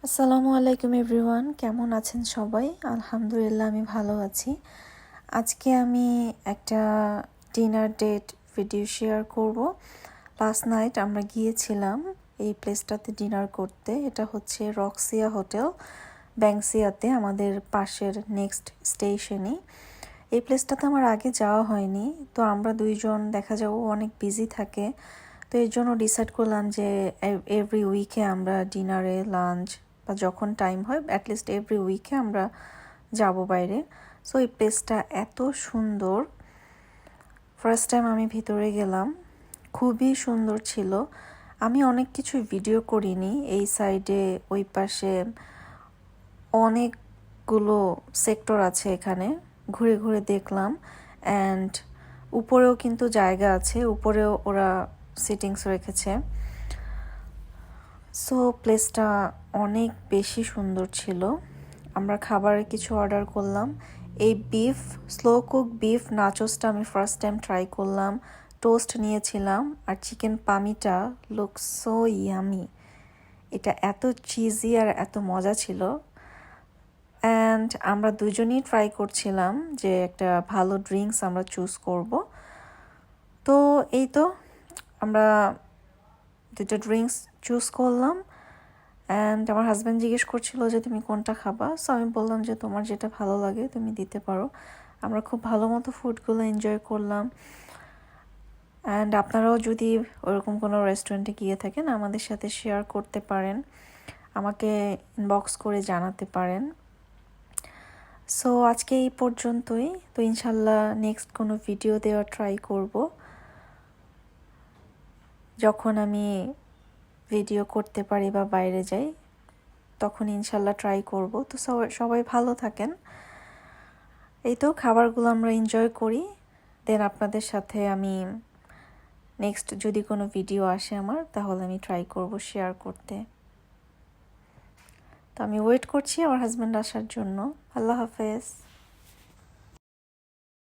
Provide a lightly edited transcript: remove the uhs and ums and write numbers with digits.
আসসালামু আলাইকুম এভরিওয়ান, কেমন আছেন সবাই? আলহামদুলিল্লাহ আমি ভালো আছি। আজকে আমি একটা ডিনার ডেট ভিডিও শেয়ার করব। লাস্ট নাইট আমরা গিয়েছিলাম এই প্লেসটাতে ডিনার করতে। এটা হচ্ছে রক্সিয়া হোটেল, ব্যাংসিয়াতে, আমাদের পাশের নেক্সট স্টেশনই। এই প্লেসটাতে আমার আগে যাওয়া হয়নি, তো আমরা দুইজন দেখা যাবো অনেক বিজি থাকে, তো এর জন্য ডিসাইড করলাম যে এভরি উইকে আমরা ডিনারে, লাঞ্চ বা যখন টাইম হয় অ্যাটলিস্ট এভরি উইকে আমরা যাব বাইরে। সো এই প্লেসটা এত সুন্দর। ফার্স্ট টাইম আমি ভিতরে গেলাম, খুবই সুন্দর ছিল। আমি অনেক কিছু ভিডিও করিনি। এই সাইডে ওই পাশে অনেকগুলো সেক্টর আছে, এখানে ঘুরে ঘুরে দেখলাম। অ্যান্ড উপরেও কিন্তু জায়গা আছে, উপরেও ওরা সিটিংস রেখেছে। সো প্লেসটা অনেক বেশি সুন্দর ছিল। আমরা খাবারের কিছু অর্ডার করলাম। এই স্লো কুক বিফ নাচোসটা আমি ফার্স্ট টাইম ট্রাই করলাম। টোস্ট নিয়েছিলাম, আর চিকেন পামিটা লুক সো ইয়ামি। এটা এত চিজি আর এত মজা ছিল। অ্যান্ড আমরা দুজনেই ট্রাই করছিলাম যে একটা ভালো ড্রিঙ্কস আমরা চুজ করব। তো এই তো আমরা দুটো ড্রিঙ্কস চুজ করলাম। অ্যান্ড আমার হাজব্যান্ড জিজ্ঞেস করছিল যে তুমি কোনটা খাবা, সো আমি বললাম যে তোমার যেটা ভালো লাগে তুমি দিতে পারো। আমরা খুব ভালো মতো ফুডগুলো এনজয় করলাম। অ্যান্ড আপনারাও যদি ওরকম কোনো রেস্টুরেন্টে গিয়ে থাকেন আমাদের সাথে শেয়ার করতে পারেন, আমাকে ইনবক্স করে জানাতে পারেন। সো আজকে এই পর্যন্তই। তো ইনশাল্লাহ নেক্সট কোনো ভিডিও দেওয়ার ট্রাই করব। যখন আমি ভিডিও করতে পারি বা বাইরে যাই তখন ইনশাল্লাহ ট্রাই করব। তো সবাই ভালো থাকেন। এই তো খাবারগুলো আমরা এনজয় করি, দেন আপনাদের সাথে আমি নেক্সট যদি কোনো ভিডিও আসে আমার, তাহলে আমি ট্রাই করব শেয়ার করতে। তো আমি ওয়েট করছি আমার হাজব্যান্ড আসার জন্য। আল্লাহ হাফেজ।